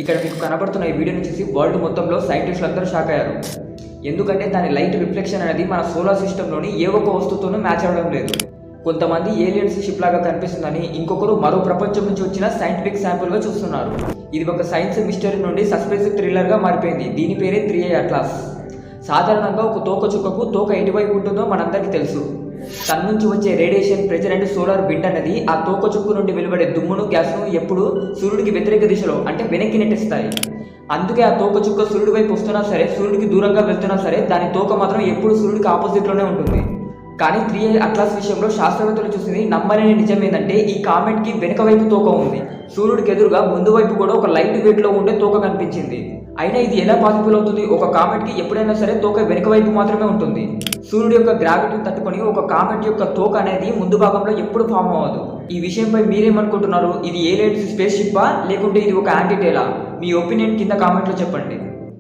ఇక్కడ మీకు కనబడుతున్న ఈ వీడియోని చూసి వరల్డ్ మొత్తంలో సైంటిస్టులు అందరూ షాక్ అయ్యారు. ఎందుకంటే దాని లైట్ రిఫ్లెక్షన్ అనేది మన సోలార్ సిస్టంలోని ఏ ఒక్క వస్తువుతోనూ మ్యాచ్ అవ్వడం లేదు. కొంతమంది ఏలియన్స్ షిప్ లాగా కనిపిస్తుందని, ఇంకొకరు మరో ప్రపంచం నుంచి వచ్చిన సైంటిఫిక్ శాంపుల్గా చూస్తున్నారు. ఇది ఒక సైన్స్ మిస్టరీ నుండి సస్పెన్స్ థ్రిల్లర్గా మారిపోయింది. దీని పేరే 3i అట్లాస్. సాధారణంగా ఒక తోకచుక్కకు తోక ఎటువైపు ఉంటుందో మనందరికీ తెలుసు. సన్ నుంచి వచ్చే radiation, pressure and solar wind అనేది ఆ తోకచుక్కు నుండి వెలువడే దుమ్మును, గ్యాస్ను ఎప్పుడు సూర్యుడికి వ్యతిరేక దిశలో అంటే వెనక్కి నెట్టేస్తాయి. అందుకే ఆ తోకచుక్క సూర్యుడి వైపు వస్తున్నా సరే, సూర్యుడికి దూరంగా వెళ్తున్నా సరే, దాని తోక మాత్రం ఎప్పుడు సూర్యుడికి ఆపోజిట్లోనే ఉంటుంది. కానీ 3i అట్లాస్ విషయంలో శాస్త్రవేత్తలు చూసింది నమ్మలేని నిజం ఏంటంటే, ఈ కామెట్కి వెనుక వైపు తోక ఉంది. సూర్యుడికి ఎదురుగా ముందు వైపు కూడా ఒక లైట్ వెయిట్లో ఉండే తోక కనిపించింది. అయినా ఇది ఎలా పాసిబుల్ అవుతుంది? ఒక కామెట్కి ఎప్పుడైనా సరే తోక వెనుక వైపు మాత్రమే ఉంటుంది. సూర్యుడి యొక్క గ్రావిటీని తట్టుకొని ఒక కామెట్ యొక్క తోక అనేది ముందు భాగంలో ఎప్పుడు ఫామ్ అవ్వదు. ఈ విషయంపై మీరేమనుకుంటున్నారు? ఇది ఏలియన్స్ స్పేస్ షిప్పా లేకుంటే ఇది ఒక యాంటీటేలా? మీ ఒపీనియన్ కింద కామెంట్లో చెప్పండి.